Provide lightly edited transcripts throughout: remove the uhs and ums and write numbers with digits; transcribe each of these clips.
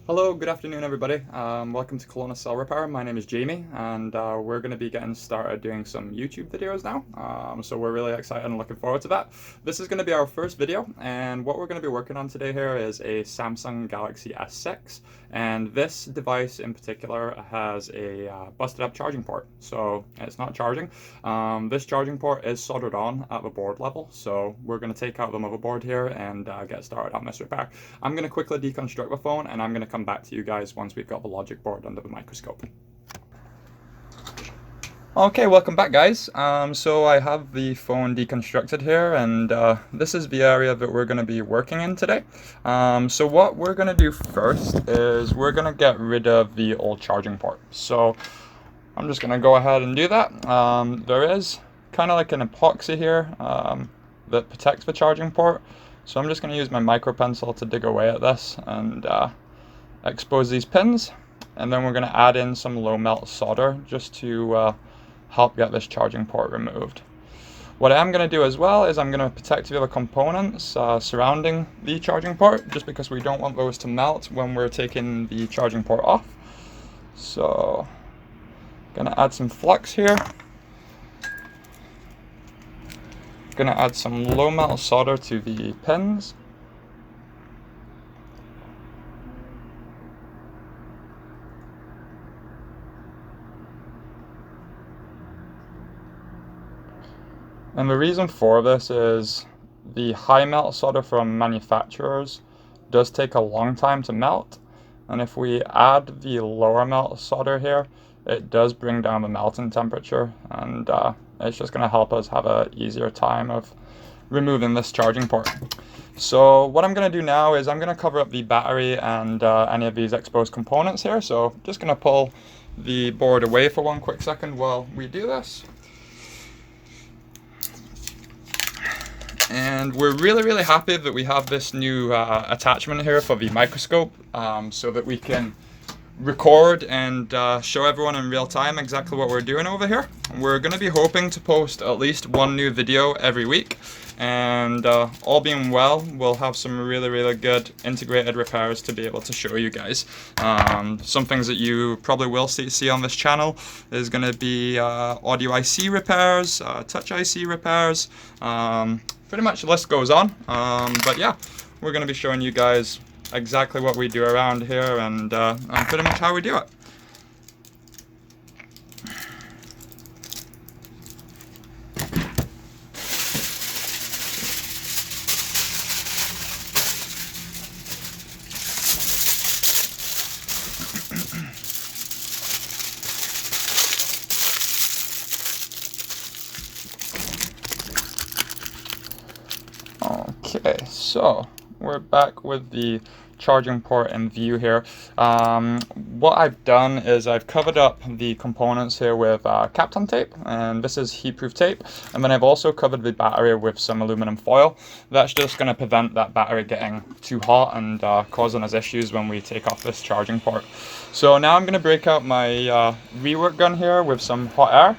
Hello, good afternoon everybody. Welcome to Kelowna Cell Repair. My name is Jamie and we're going to be getting started doing some YouTube videos now. So we're really excited and looking forward to that. This is going to be our first video, and what we're going to be working on today here is a Samsung Galaxy S6, and this device in particular has a busted up charging port, so it's not charging. This charging port is soldered on at the board level, so we're going to take out the motherboard here and get started on this repair. I'm going to quickly deconstruct the phone and I'm going to come back to you guys once we've got the logic board under the microscope. Okay, welcome back guys. So I have the phone deconstructed here, and this is the area that we're going to be working in today. So what we're going to do first is we're going to get rid of the old charging port. So I'm just going to go ahead and do that. There is kind of like an epoxy here that protects the charging port. So I'm just going to use my micro pencil to dig away at this and expose these pins, and then we're going to add in some low melt solder just to help get this charging port removed. What I am going to do as well is I'm going to protect the other components surrounding the charging port, just because we don't want those to melt when we're taking the charging port off. So going to add some flux here. Going to add some low melt solder to the pins. And the reason for this is the high melt solder from manufacturers does take a long time to melt, and if we add the lower melt solder here, it does bring down the melting temperature, and it's just going to help us have an easier time of removing this charging port. So what I'm going to do now is I'm going to cover up the battery and any of these exposed components here. So just going to pull the board away for one quick second while we do this. And we're really happy that we have this new attachment here for the microscope, so that we can record and show everyone in real time exactly what we're doing over here. We're going to be hoping to post at least one new video every week, and all being well, we'll have some really good integrated repairs to be able to show you guys. Some things that you probably will see on this channel is going to be audio IC repairs, touch IC repairs, pretty much the list goes on. But yeah, we're going to be showing you guys exactly what we do around here and pretty much how we do it. Okay, so we're back with the charging port in view here. What I've done is I've covered up the components here with Kapton tape, and this is heat-proof tape, and then I've also covered the battery with some aluminum foil. That's just going to prevent that battery getting too hot and causing us issues when we take off this charging port. So now I'm going to break out my rework gun here with some hot air,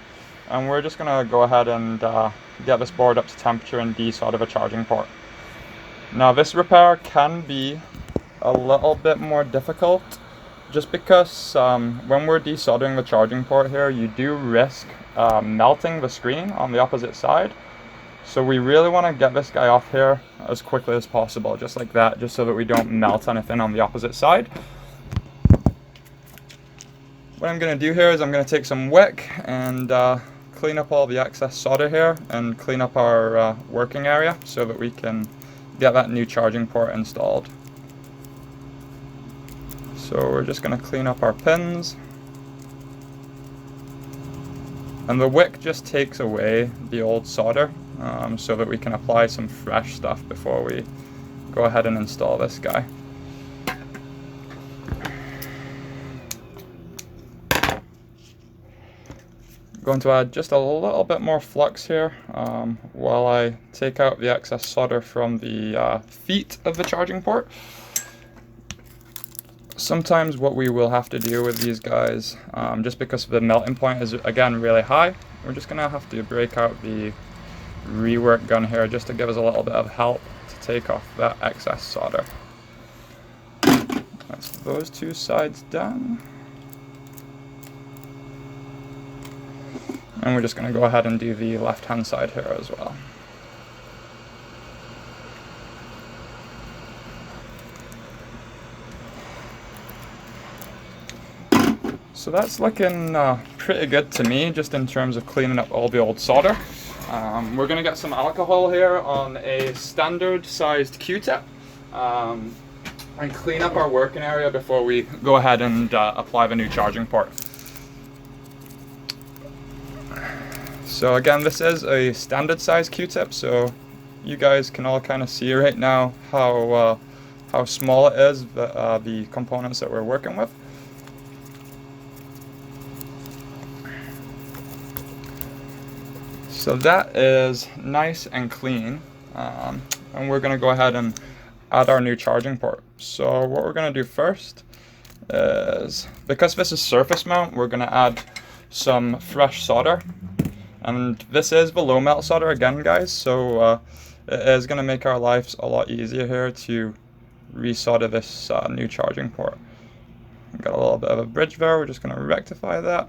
and we're just going to go ahead and get this board up to temperature and desolder the charging port. Now this repair can be a little bit more difficult, just because when we're desoldering the charging port here, you do risk melting the screen on the opposite side. So we really want to get this guy off here as quickly as possible, just like that, just so that we don't melt anything on the opposite side. What I'm going to do here is I'm going to take some wick and clean up all the excess solder here and clean up our working area so that we can get that new charging port installed. So we're just going to clean up our pins, and the wick just takes away the old solder so that we can apply some fresh stuff before we go ahead and install this guy. Going to add just a little bit more flux here while I take out the excess solder from the feet of the charging port. Sometimes what we will have to do with these guys, just because the melting point is again really high, we're just going to have to break out the rework gun here just to give us a little bit of help to take off that excess solder. That's those two sides done. And we're just going to go ahead and do the left-hand side here as well. So that's looking pretty good to me, just in terms of cleaning up all the old solder. We're going to get some alcohol here on a standard sized Q-tip and clean up our working area before we go ahead and apply the new charging port. So again, this is a standard size Q-tip, so you guys can all kind of see right now how small it is, the components that we're working with. So that is nice and clean, and we're going to go ahead and add our new charging port. So what we're going to do first is, because this is surface mount, we're going to add some fresh solder. And this is the low melt solder again, guys, so it is going to make our lives a lot easier here to resolder this new charging port. We've got a little bit of a bridge there, we're just going to rectify that.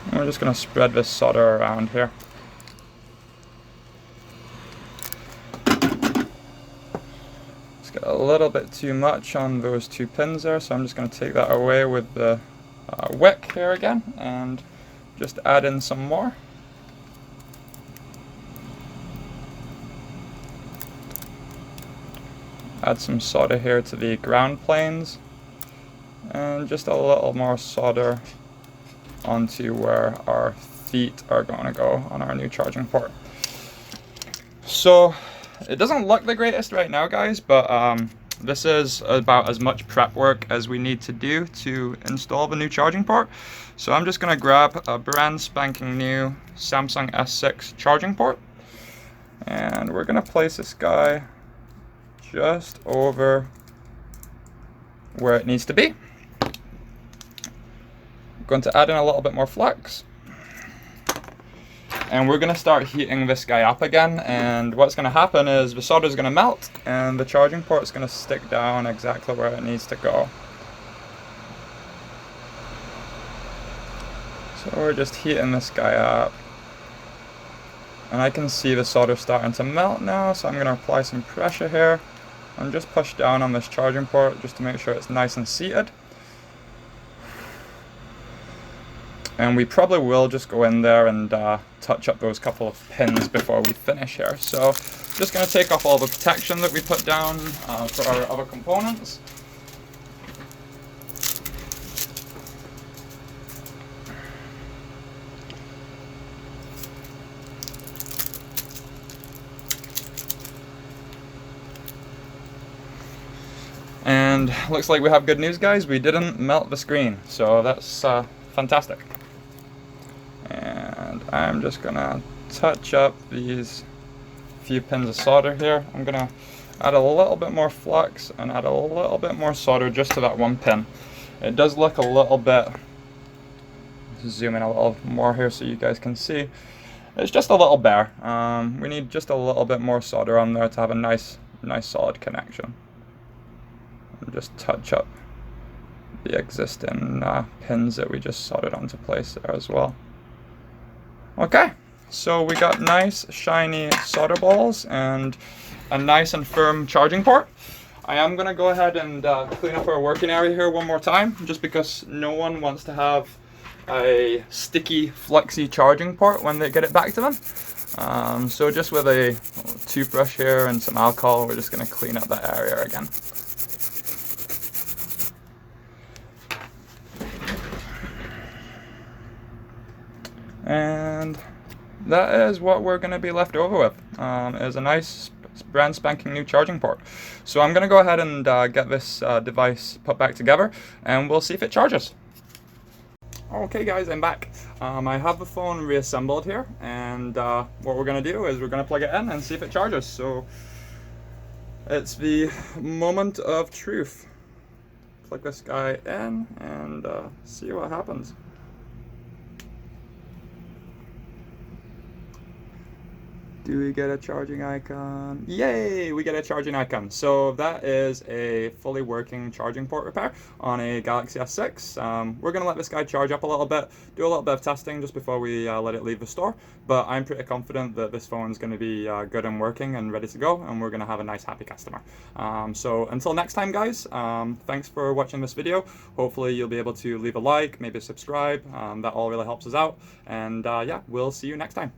And we're just going to spread this solder around here. A little bit too much on those two pins there, so I'm just going to take that away with the wick here again and just add in some more. Add some solder here to the ground planes and just a little more solder onto where our feet are going to go on our new charging port. So it doesn't look the greatest right now, guys, but this is about as much prep work as we need to do to install the new charging port. So I'm just going to grab a brand spanking new Samsung S6 charging port, and we're going to place this guy just over where it needs to be. I'm going to add in a little bit more flux. And we're going to start heating this guy up again, and what's going to happen is the solder is going to melt and the charging port is going to stick down exactly where it needs to go. So we're just heating this guy up, and I can see the solder starting to melt now, so I'm going to apply some pressure here and just push down on this charging port just to make sure it's nice and seated. And we probably will just go in there and touch up those couple of pins before we finish here. So just going to take off all the protection that we put down for our other components. And looks like we have good news, guys. We didn't melt the screen, so that's fantastic. And I'm just gonna touch up these few pins of solder here. I'm gonna add a little bit more flux and add a little bit more solder just to that one pin. It does look a little bit, zoom in a little more here so you guys can see. It's just a little bare. We need just a little bit more solder on there to have a nice solid connection. And just touch up the existing pins that we just soldered onto place there as well. Okay, so we got nice shiny solder balls and a nice and firm charging port. I am going to go ahead and clean up our working area here one more time, just because no one wants to have a sticky, fluxy charging port when they get it back to them. So just with a toothbrush here and some alcohol, we're just going to clean up that area again. And that is what we're going to be left over with, is a nice brand spanking new charging port. So I'm going to go ahead and get this device put back together, and we'll see if it charges. Okay guys, I'm back. I have the phone reassembled here, and what we're going to do is we're going to plug it in and see if it charges. So it's the moment of truth. Plug this guy in and see what happens. Do we get a charging icon? Yay! We get a charging icon. So that is a fully working charging port repair on a Galaxy S6. We're going to let this guy charge up a little bit, do a little bit of testing just before we let it leave the store. But I'm pretty confident that this phone is going to be good and working and ready to go, and we're going to have a nice happy customer. So until next time, guys, thanks for watching this video. Hopefully you'll be able to leave a like, maybe subscribe. That all really helps us out. And yeah, we'll see you next time.